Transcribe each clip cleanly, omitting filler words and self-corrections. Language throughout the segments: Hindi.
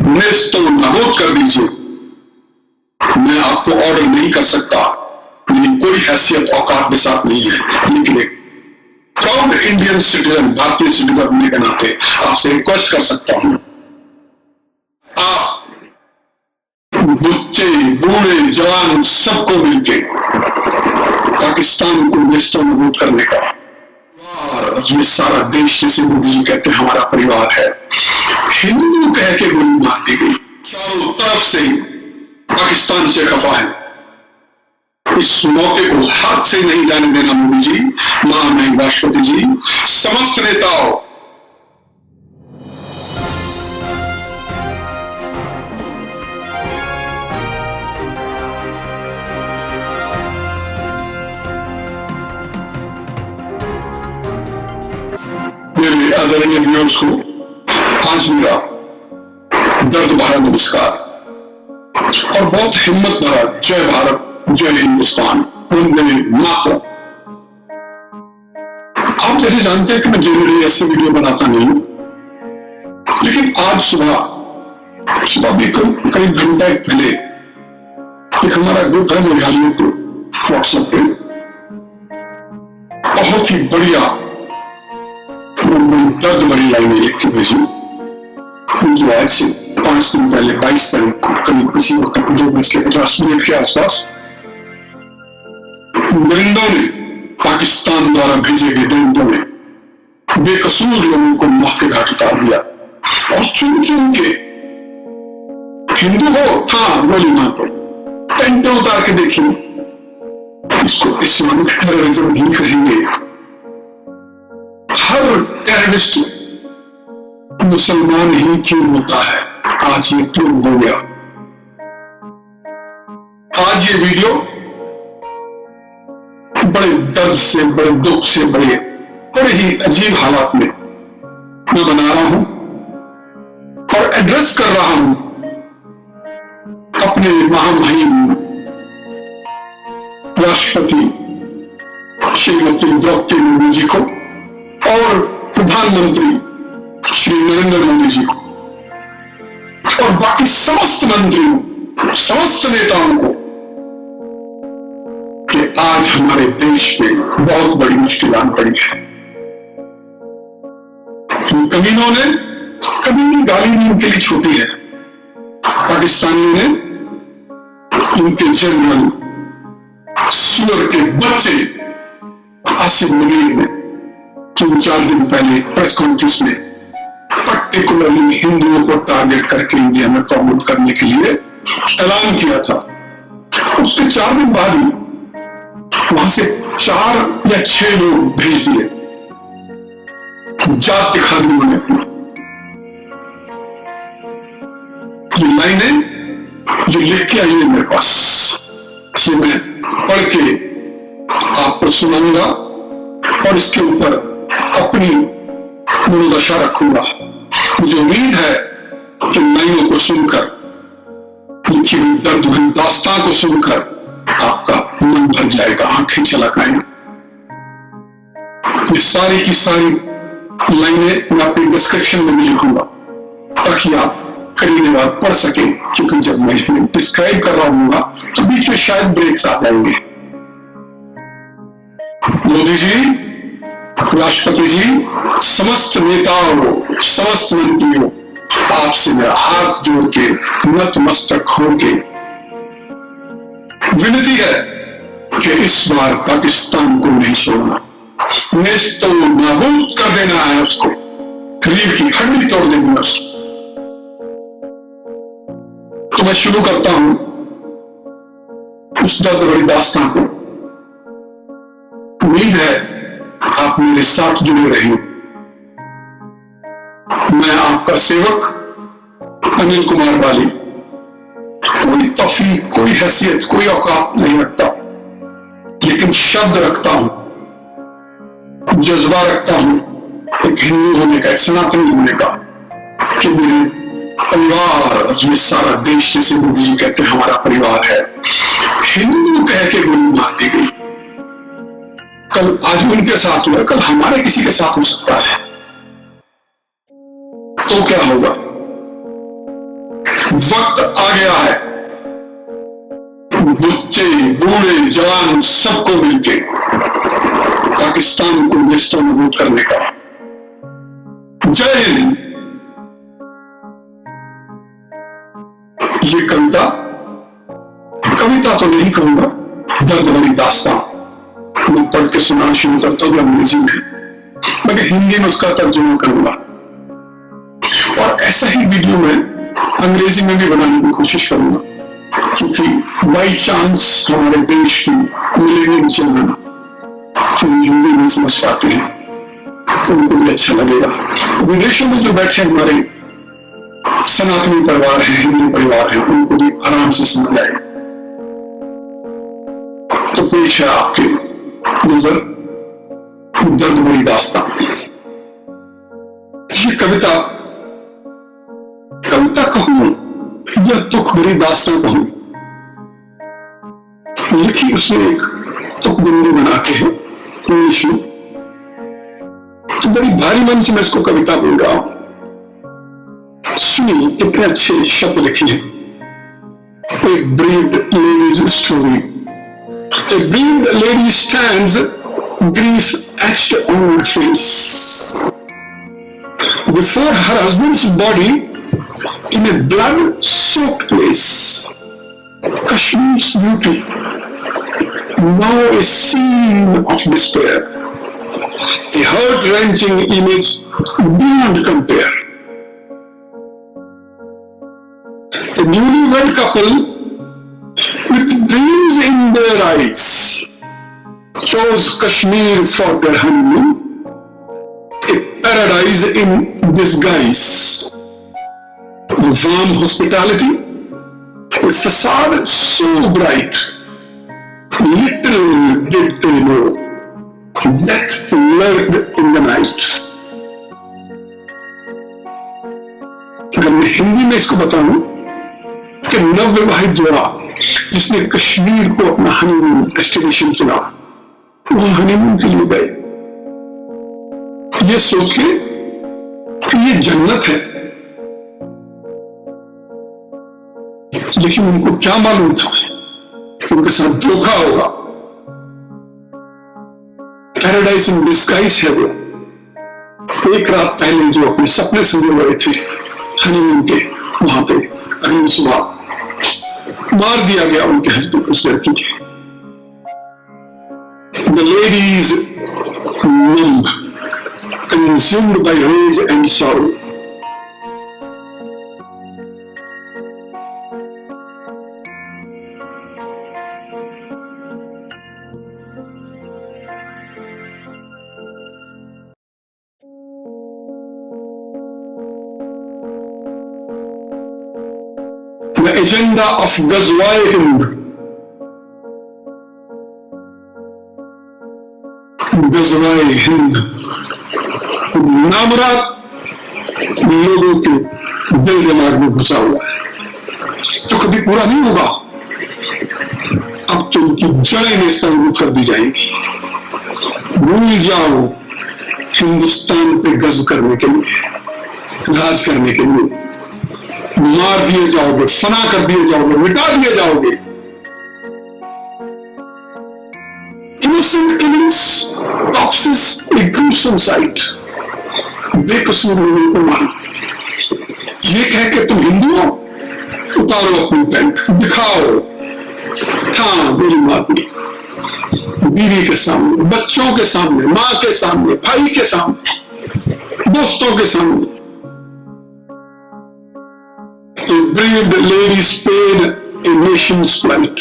नेस्तो नाबूद कर दीजिए। मैं आपको ऑर्डर नहीं कर सकता, मेरी कोई हैसियत औकात के साथ नहीं है, लेकिन एक प्राउड इंडियन सिटीजन, भारतीय सिटीजन होने के नाते आपसे रिक्वेस्ट कर सकता हूं, आप बच्चे बूढ़े जवान सबको मिलके पाकिस्तान को नेस्तो नाबूद करने का, और ये सारा देश जैसे मोदी जी कहते हैं हमारा परिवार है, हिंदू कह के गोली मार दी गई, चारों तरफ से पाकिस्तान से खफा है। इस मौके को हाथ से नहीं जाने देना मोदी जी, महामहिम राष्ट्रपति जी, समस्त नेताओं। मेरे आदरणीय व्यूअर्स को आज मेरा दर्द भरा नमस्कार और बहुत हिम्मत भरा जय भारत जय हिंदुस्तान, वंदे मातरम। आप जैसे जानते हैं कि मैं जनरली ऐसे वीडियो बनाता नहीं हूं, लेकिन आज सुबह भी करीब घंटा एक पहले एक हमारा ग्रुप है मलयालियों को व्हाट्सएप पे बहुत ही बढ़िया दर्द भरी लाइनें लिख के भेजी। जो आज से 5 दिन पहले 22 तारीख को करीब इसी वक्त 2:50 के आसपास दरिंदों ने, पाकिस्तान द्वारा भेजे गए दरिंदों ने बेकसूर लोगों को मौत के घाट उतार दिया और चुन चुन के हिंदू हो हाँ गोली मार पड़ी, टेंटों उतार के देखिए। इसको इस्लामिक टेररिज्म ही कहेंगे। हर टेररिस्ट मुसलमान ही क्यों होता है, आज ये क्यों हो गया। आज ये वीडियो बड़े दर्द से, बड़े दुख से, बड़े ही अजीब हालात में मैं बना रहा हूं और एड्रेस कर रहा हूं अपने महामहिम राष्ट्रपति श्रीमती द्रौपदी मुर्मू जी को और प्रधानमंत्री श्री नरेंद्र मोदी जी को और बाकी समस्त मंत्रियों, समस्त नेताओं को कि आज हमारे देश में बहुत बड़ी मुश्किल आन पड़ी है। कमीनों ने कभी गाली भी उनके लिए छोटी है। पाकिस्तानियों ने उनके जनरल सुअर के बच्चे आसिफ मुनीर ने 3-4 दिन पहले प्रेस कॉन्फ्रेंस में पर्टिकुलरली हिंदुओं को टारगेट करके इंडिया में प्रमोट करने के लिए ऐलान किया था। उसके 4 दिन बाद ही वहां से 4 या 6 लोग भेज दिए, जात दिखा दी उन्होंने अपनी। ये लाइनें जो लिख के आई है मेरे पास, इसे मैं पढ़ के आपको सुनाऊंगा और इसके ऊपर अपनी मनोदशा रखूंगा। मुझे उम्मीद है कि लाइनों को सुनकर, लिखी हुई दर्द भरी दास्तां को सुनकर आपका मन भर जाएगा, आंखें झलक आएंगी। ये सारी की सारी लाइनें मैं अपनी डिस्क्रिप्शन में भी लिखूंगा ताकि आप करीने बाद पढ़ सके, क्योंकि जब मैं डिस्क्राइब कर रहा हूंगा तो बीच में शायद ब्रेक्स आ जाएंगे। मोदी जी, राष्ट्रपति जी, समस्त नेताओं, समस्त मंत्रियों, आपसे मेरा हाथ जोड़ के नतमस्तक होके विनती है कि इस बार पाकिस्तान को नहीं छोड़ना, नेस्तो नाबूद कर देना है उसको, रीढ़ की हड्डी तोड़ देनी है उसको। तो मैं शुरू करता हूं उस दर्द भरी दास्तां को। उम्मीद है आप मेरे साथ जुड़े रहें। मैं आपका सेवक अनिल कुमार बाली कोई तौफीक, कोई हैसियत, कोई औकात नहीं रखता, लेकिन शब्द रखता हूं, जज्बा रखता हूं एक हिंदू होने का, एक सनातनी होने का, कि मेरे परिवार, ये सारा देश जैसे मोदी जी कहते हैं हमारा परिवार है, हिंदू कह के गोली मार दी गई। कल आज उनके साथ हुआ, कल हमारे किसी के साथ हो सकता है। तो क्या होगा? वक्त आ गया है बच्चे बूढ़े जवान सबको मिलके पाकिस्तान को नेस्तनाबूद करने का। जय हिंद। ये कविता तो नहीं कहूंगा, दर्द भरी दास्तां मैं पढ़ के सुनाना शुरू करता हूँ अंग्रेजी में, मगर हिंदी में उसका तर्जुमा करूंगा और ऐसा ही वीडियो मैं अंग्रेजी में भी बनाने की कोशिश करूंगा, क्योंकि बाई चांस हमारे देश की मिलेनियम चिल्ड्रन जो हिंदी नहीं समझ पाते हैं तो उनको भी अच्छा लगेगा। विदेशों में जो बैठे हमारे सनातनी परिवार है, हिंदू परिवार है, उनको भी आराम से समझ आए। तो पेश है आपके नजर दर्द भरी दास्तां। ये कविता कहूं या दुख भरी दास्तां कहूं, लिखी उसने एक तुकबंदी बना के है इंग्लिश में, तो बड़ी भारी मन से मैं इसको कविता बोल रहा हूं। सुनिए कितने अच्छे शब्द लिखे हैं। A bereaved lady's story. A bereaved lady stands, grief etched on her face, before her husband's body in a blood-soaked place. Kashmir's beauty, now a scene of despair, a heart-wrenching image beyond compare. A newlywed couple with dreams in their eyes chose Kashmir for their honeymoon, a paradise in disguise. Warm hospitality, a facade so bright, little did they know, death lurked in the night. अगर मैं हिंदी में इसको बताऊं कि नवविवाहित जोड़ा जिसने कश्मीर को अपना हनीमून डेस्टिनेशन चुना, वो हनीमून के लिए गए ये सोच के कि ये जन्नत है, लेकिन उनको क्या मालूम था कि उनके साथ धोखा होगा। पैराडाइज इन डिस्गाइज है वो। एक रात पहले जो अपने सपने संजो गए थे हनीमून के, वहां पे अगली सुबह मार दिया गया उनके हस्बैंड उस लड़की के। The ladies numb, consumed by rage and sorrow. The agenda of Ghazwa-e Hind. Ghazwa-e Hind नामुराद लोगों के दिल दिमाग में घुसा हुआ है, तो कभी पूरा नहीं होगा। अब तो उनकी जड़ें नेस्तनाबूद कर दी जाएंगी। भूल जाओ हिंदुस्तान पे गज़्व करने के लिए, राज करने के लिए, मार दिए जाओगे, फना कर दिए जाओगे, मिटा दिए जाओगे। Innocent killings, corpses, a gruesome sight. बेकसूर लोगों को मारो। ये कह के तुम हिंदू हो, उतारो अपनी पैंट, दिखाओ हाँ मेरी माती, बीवी के सामने, बच्चों के सामने, माँ के सामने, भाई के सामने, दोस्तों के सामने। A bereaved lady spared a nation's plight.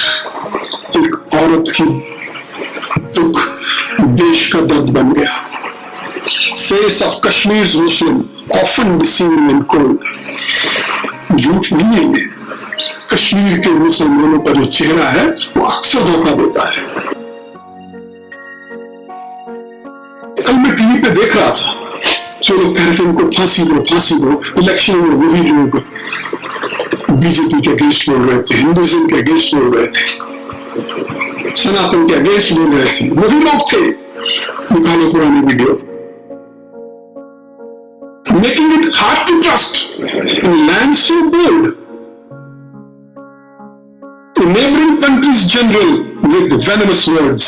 एक औरत की दुख देश का दर्द बन गया। Face of Kashmir's Muslim often deceiving and cold. झूठ नहीं है ये, कश्मीर के मुसलमानों का जो चेहरा है वो अक्सर धोखा देता है। कल मैं टीवी पे देख रहा था, जो लोग कह रहे थे उनको फांसी दो, फांसी दो। इलेक्शन में वही लोग बीजेपी के अगेंस्ट बोल रहे थे, हिंदुइज्म के अगेंस्ट बोल रहे थे, सनातन के अगेंस्ट बोल रहे थे, वही लोग थे। निकालो पुरानी video. Making it hard to trust in land so bold, neighboring country's general with venomous words.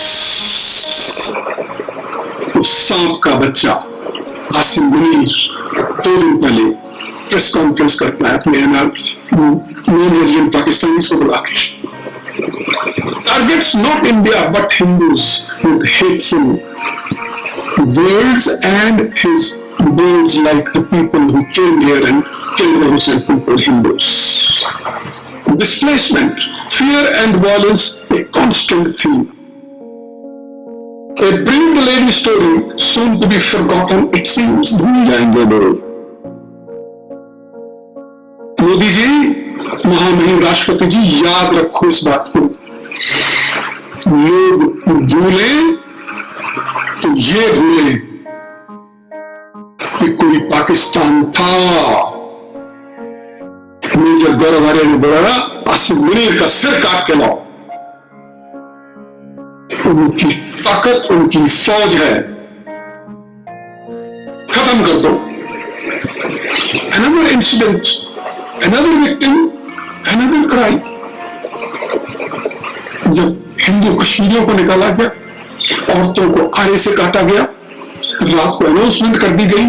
तो सांप का बच्चा आसिम मुनीर 2 दिन पहले प्रेस कॉन्फ्रेंस करता है अपने नॉन रेजिडेंट पाकिस्तानी को बुला के, targets not India but Hindus with hateful words and his words like the people who came here and killed themselves people Hindus. Displacement, fear and violence a constant theme. A brilliant lady story soon to be forgotten it seems. भूल जाएंगे लोग। मोदी जी, महामहिम राष्ट्रपति जी, याद रखो इस बात को, लोग भूले तो ये भूले कि कोई पाकिस्तान था। मेजर गौरव आर्य ने बोला आसिम मुनीर का सिर काट के लाओ। उनकी ताकत, उनकी फौज है, खत्म कर दो। Another incident, another victim, another cry. जब हिंदू कश्मीरियों को निकाला गया, औरतों को आरे से काटा गया, रात को अनाउंसमेंट कर दी गई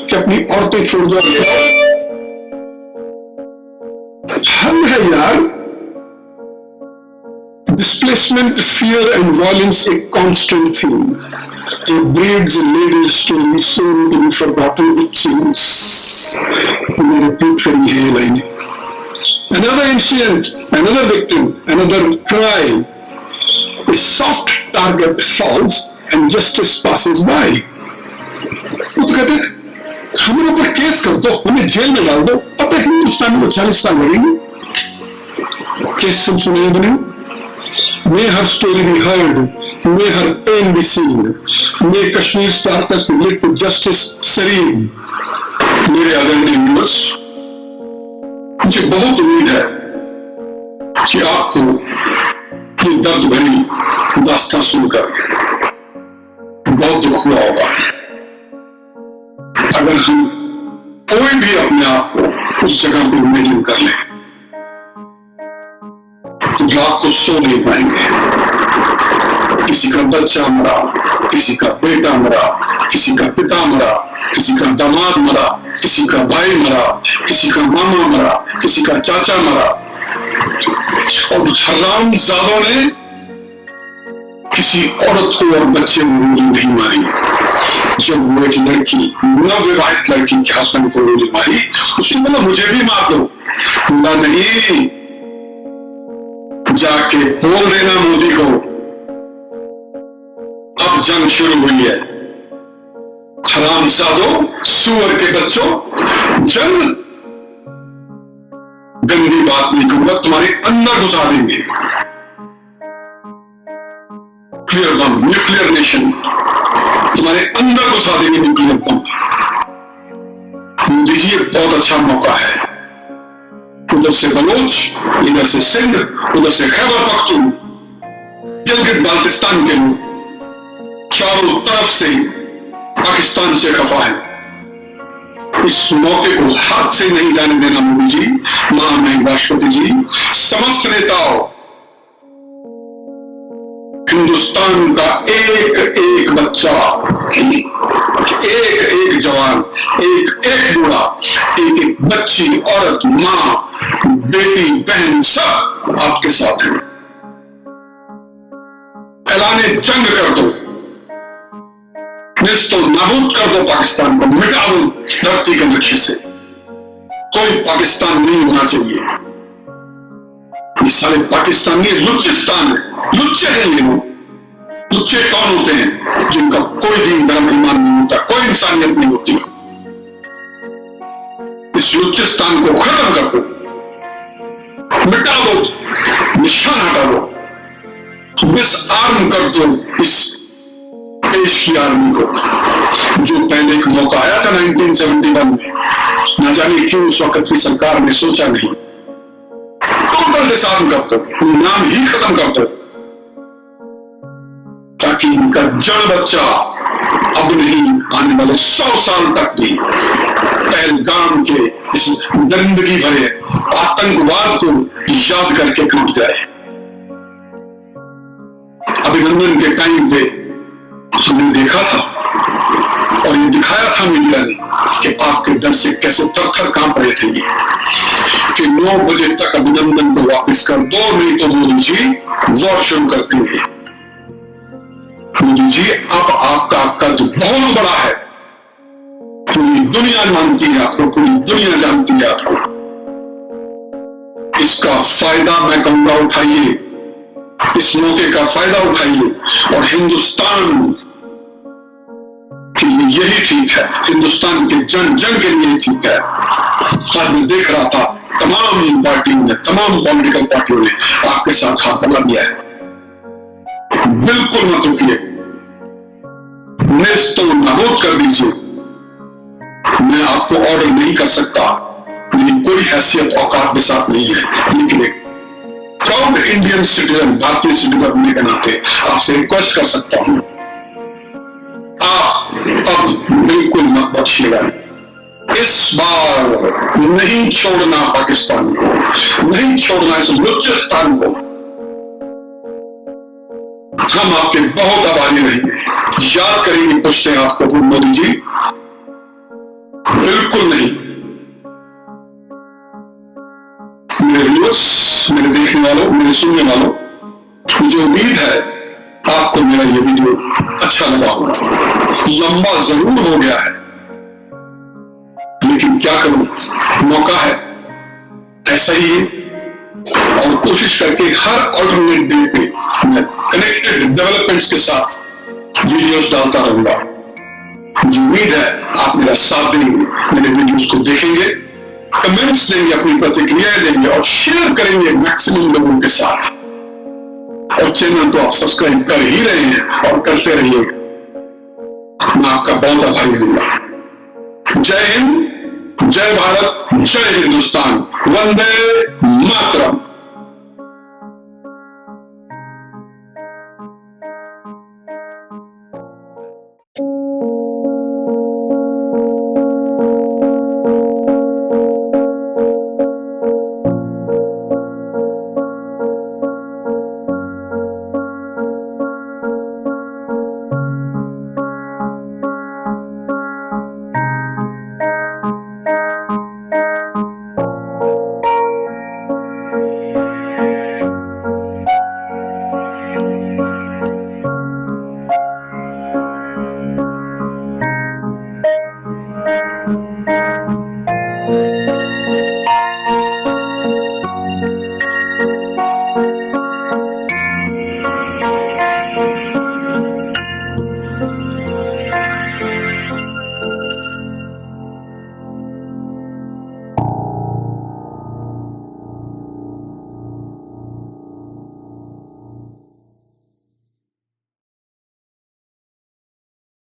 कि अपनी औरतें छोड़ दो। हल है यार। Displacement, fear and violence a constant theme. A breeds a lady's story soon to be forgotten it seems. मैंने रिपीट करी है ये लाइनें। Another incident, another victim, another cry. A soft target falls and justice passes by. वो तो कहते हमारे ऊपर केस कर दो, हमें जेल में डाल दो, पता है हिंदुस्तान में 40 साल लड़ेंगे। केस सब सुने बने। May her story be heard, may her pain be seen, may Kashmir's darkness be lit with justice serene. मेरे आदरणीय व्यूअर्स, मुझे बहुत उम्मीद है कि आपको ये दर्द भरी दास्तां सुनकर बहुत दुख हुआ होगा। अगर हम कोई भी अपने आप को उस जगह पर इमेजिन कर लें तो रात को सो नहीं पाएंगे। किसी का बच्चा मरा, किसी का बेटा मरा, किसी का पिता मरा, किसी का दामाद मरा, किसी का भाई मरा, किसी का मामा मरा, किसी का चाचा मरा, और हरामजादों ने किसी औरत को और बच्चे को गोली नहीं मारी। जब वो एक लड़की, नवविवाहित लड़की के हस्बैंड को गोली मारी, उसने बोला मुझे भी मार दो। बोला नहीं, जाके बोल देना मोदी को अब जंग शुरू हुई है। हरामजादों, सुअर के बच्चों, जंग गंदी बात नहीं कहूंगा, तुम्हारे अंदर घुसा देंगे। क्लियर बम, न्यूक्लियर नेशन, तुम्हारे अंदर घुसा देंगे न्यूक्लियर बम। मोदी जी, ये बहुत अच्छा मौका है। उधर से बलोच, इधर से सिंध, उधर से खैबर पख्तून, गिलगित बाल्टिस्तान के लोग चारों तरफ से पाकिस्तान से खफा है। इस मौके को हाथ से नहीं जाने देना मोदी जी, महामहिम राष्ट्रपति जी, समस्त नेताओं, हिंदुस्तान का एक एक बच्चा, एक एक जवान, एक एक बूढ़ा, एक एक बच्ची, औरत, मां, बेटी, बहन, सब आपके साथ हैं। ऐलाने जंग कर दो, निस्तो नाबूद कर दो पाकिस्तान को, मिटा दो धरती के नक्शे से। कोई पाकिस्तान नहीं होना चाहिए। ये सारे पाकिस्तानी लुच्चिस्तान है, लुच्चे हैं ये लोग। लुच्चे कौन होते हैं? जिनका कोई दीन धर्म ईमान नहीं होता, कोई इंसानियत नहीं होती। इस लुच्चिस्तान को खत्म कर दो, मिटा दो, निशान हटा दो, डिसआर्म कर दो इस देश की आर्मी को। जो पहले एक मौका आया था 1971 में, न जाने क्यों उस वक्त की सरकार ने सोचा नहीं। टोटल डिसआर्म कर दो, नाम ही खत्म कर दो, ताकि इनका जड़ बच्चा अब नहीं, आने वाले 100 साल तक भी पहलगाम के इस दरिंदगी भरे आतंकवाद को याद करके टूट जाए। अभिनंदन के टाइम पे हमने देखा था और ये दिखाया था मीडिया ने कि पाक के डर से कैसे थर-थर कांप रहे थे ये, कि 9 बजे तक अभिनंदन को वापस कर दो, नहीं तो मोदी जी वॉर शुरू कर देंगे। मोदी जी अब आपका कद बहुत बड़ा है, पूरी दुनिया मानती है आपको, पूरी दुनिया जानती है आपको। इसका फायदा मैं कहूंगा उठाइए, इस मौके का फायदा उठाइए और हिंदुस्तान के लिए यही ठीक है, हिंदुस्तान के जन के लिए ठीक है। आज मैं देख रहा था तमाम पार्टियों ने, तमाम पॉलिटिकल पार्टियों ने आपके साथ हाथ मिला दिया है। बिल्कुल मत रुकिए, नेस्तो नाबूद कर दीजिए। मैं आपको ऑर्डर नहीं कर सकता, मेरी कोई हैसियत औकात के साथ नहीं है, लेकिन एक प्राउड इंडियन सिटीजन, भारतीय सिटीजन होने के नाते आपसे रिक्वेस्ट कर सकता हूं, आप अब बिल्कुल मत बख्शिएगा। इस बार नहीं छोड़ना पाकिस्तान को, नहीं छोड़ना इस बलूचिस्तान को। हम आपके बहुत आभारी रहेंगे, याद करेंगे, पूछते हैं आपको मोदी जी, बिल्कुल नहीं। मेरे व्यूअर्स, मेरे देखने वालों, मेरे सुनने वालों, मुझे उम्मीद है आपको मेरा ये वीडियो अच्छा लगा होगा। लंबा जरूर हो गया है, लेकिन क्या करूं, मौका है, ऐसा ही है। और कोशिश करके हर ऑल्टरनेट डे पे मैं कनेक्टेड डेवलपमेंट्स के साथ वीडियोस डालता रहूंगा। मुझे उम्मीद है आप मेरा साथ देंगे, मेरे वीडियोस को देखेंगे, कमेंट्स देंगे, अपनी प्रतिक्रियाएं देंगे और शेयर करेंगे मैक्सिमम लोगों के साथ। और चैनल तो आप सब्सक्राइब कर ही रहे हैं और करते रहिएगा। मैं आपका बहुत आभारी हूँ। जय हिंद, जय भारत, जय हिंदुस्तान, वंदे